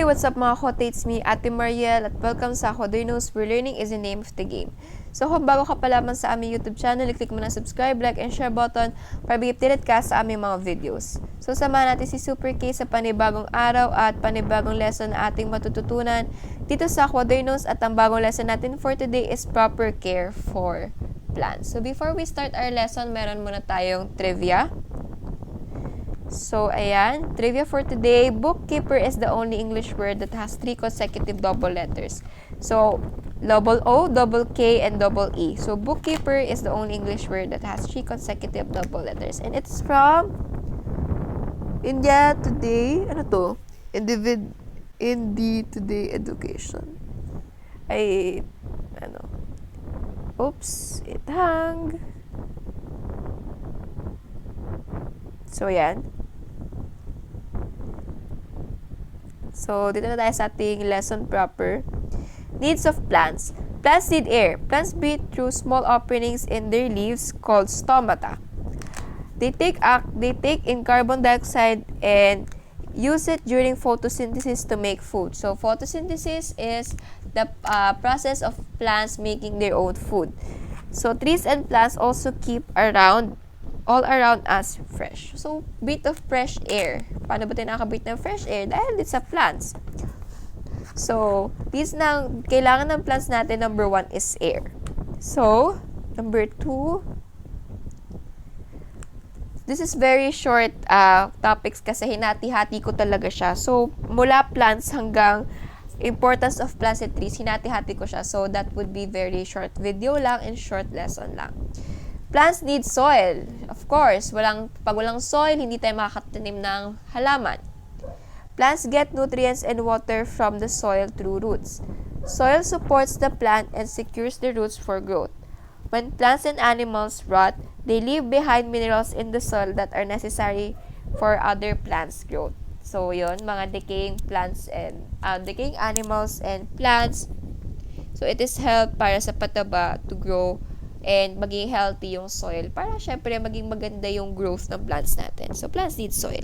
what's up mga kote? It's me, Ate Mariel, at welcome sa Kodernos, where learning is the name of the game. So kung bago ka pa lamang sa aming YouTube channel, i-click mo na subscribe, like, and share button para bigip-tilit ka sa aming mga videos. So samahan natin si Super K sa panibagong araw at panibagong lesson na ating matututunan dito sa Kodernos, at ang bagong lesson natin for today is proper care for plants. So before we start our lesson, meron muna tayong trivia. So, ayan. Trivia for today. Bookkeeper is the only English word that has 3 consecutive double letters. So, double O, double K, and double E. So, bookkeeper is the only English word that has 3 consecutive double letters. And it's from India Today. Ano to? Indie Today Education. Oops. It hung. So, yan. So, dito na tayo sa ating lesson proper. Needs of plants. Plants need air. Plants breathe through small openings in their leaves called stomata. They take in carbon dioxide and use it during photosynthesis to make food. So, photosynthesis is the process of plants making their own food. So, trees and plants also keep all around us fresh. So, breathe of fresh air. Paano ba tayo nakaka-breathe ng fresh air? Dahil it's sa plants. So, kailangan ng plants natin, number 1 is air. So, number 2, this is very short topics kasi hinati-hati ko talaga siya. So, mula plants hanggang importance of plants and trees, hinati-hati ko siya. So, that would be very short video lang and short lesson lang. Plants need soil. Of course, pag walang soil, hindi tayo makakatanim ng halaman. Plants get nutrients and water from the soil through roots. Soil supports the plant and secures the roots for growth. When plants and animals rot, they leave behind minerals in the soil that are necessary for other plants' growth. So, yun, mga decaying plants and decaying animals and plants. So, it is help para sa pataba to grow and maging healthy yung soil para syempre maging maganda yung growth ng plants natin. So, plants need soil.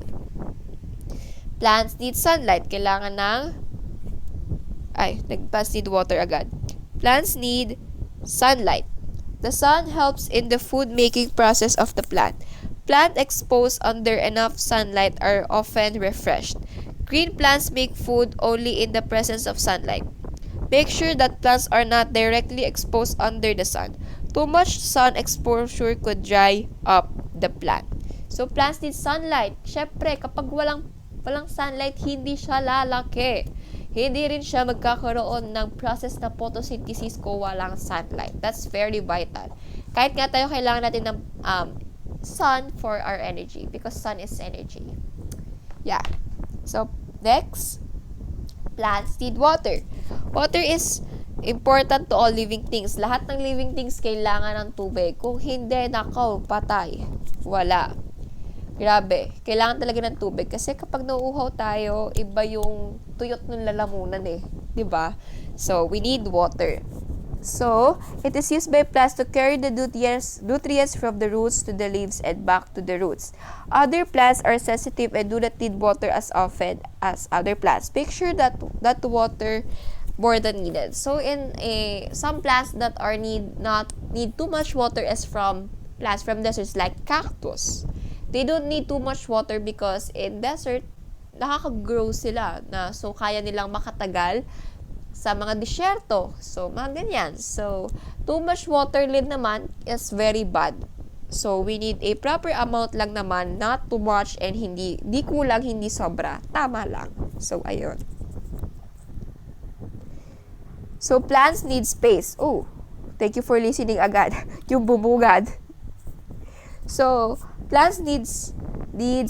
Plants need sunlight. Kailangan plants need water agad. Plants need sunlight. The sun helps in the food-making process of the plant. Plants exposed under enough sunlight are often refreshed. Green plants make food only in the presence of sunlight. Make sure that plants are not directly exposed under the sun. Too much sun exposure could dry up the plant. So, plants need sunlight. Syempre, kapag walang sunlight, hindi siya lalaki. Hindi rin siya magkakaroon ng process na photosynthesis kung walang sunlight. That's very vital. Kahit nga tayo, kailangan natin ng sun for our energy because sun is energy. Yeah. So, next, plants need water. Water is important to all living things. Lahat ng living things kailangan ng tubig. Kung hindi, nakaw, patay. Wala. Grabe. Kailangan talaga ng tubig. Kasi kapag nauuhaw tayo, iba yung tuyot ng lalamunan eh. 'Di ba? So, we need water. So, it is used by plants to carry the nutrients from the roots to the leaves and back to the roots. Other plants are sensitive and do not need water as often as other plants. Make sure that water more than needed. So, some plants that not need too much water is from plants from deserts like cactus. They don't need too much water because in desert, nakaka-grow sila so kaya nilang makatagal sa mga disyerto. So, mga ganyan. So, too much water naman is very bad. So, we need a proper amount lang naman, not too much and hindi kulang, hindi sobra. Tama lang. So, ayun. So, plants need space. Oh, thank you for listening agad. Yung bumugad. So, plants need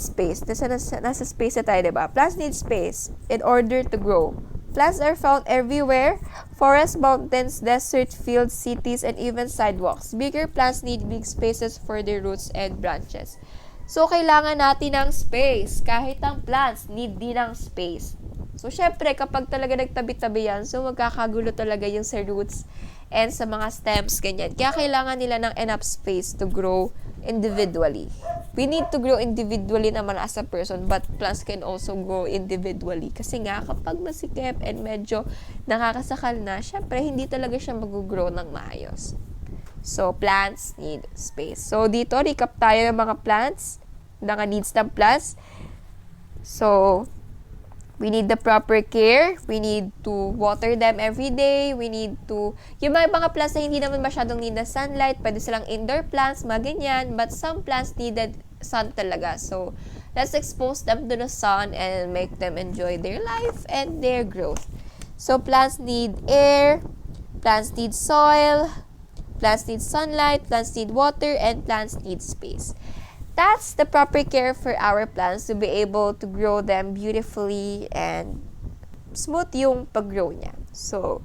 space. Nasa space na tayo, diba? Plants need space in order to grow. Plants are found everywhere. Forests, mountains, deserts, fields, cities, and even sidewalks. Bigger plants need big spaces for their roots and branches. So, kailangan natin ng space. Kahit ang plants need din ng space. So, syempre, kapag talaga nagtabi-tabi yan, so magkakagulo talaga yung sa roots and sa mga stems, ganyan. Kaya kailangan nila ng enough space to grow individually. we need to grow individually naman as a person, but plants can also grow individually. Kasi nga, kapag masikip and medyo nakakasakal na, syempre, hindi talaga siya mag-grow ng maayos. So, plants need space. So, dito, recap tayo ng mga plants, mga needs ng plants. So, we need the proper care. We need to water them every day. We need to, yung mga plants na hindi naman masyadong need the sunlight, pwede silang indoor plants, mga ganyan. But some plants needed sun talaga. So, let's expose them to the sun and make them enjoy their life and their growth. So, plants need air, plants need soil, plants need sunlight, plants need water, and plants need space. That's the proper care for our plants to be able to grow them beautifully and smooth yung pag-grow niya. So,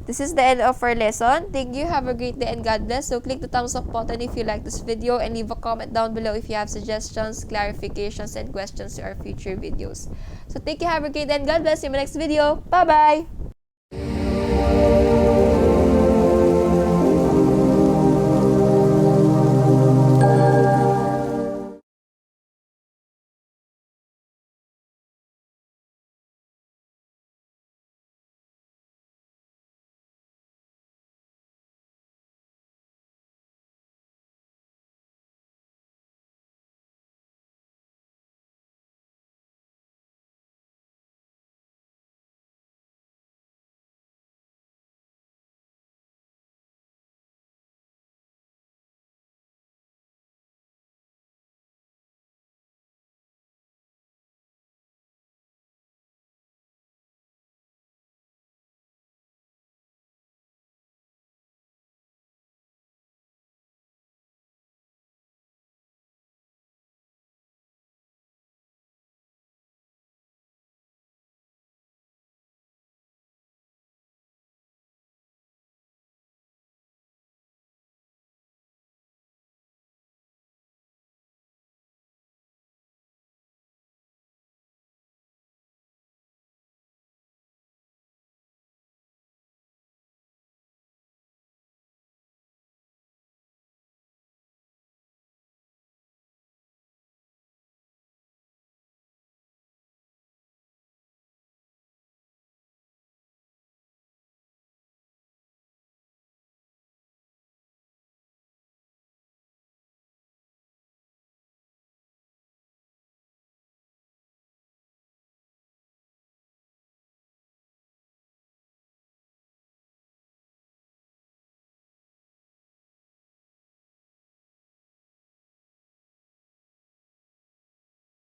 this is the end of our lesson. Thank you. Have a great day and God bless. So, click the thumbs up button if you like this video and leave a comment down below if you have suggestions, clarifications, and questions to our future videos. So, thank you. Have a great day and God bless. See you in my next video. Bye-bye!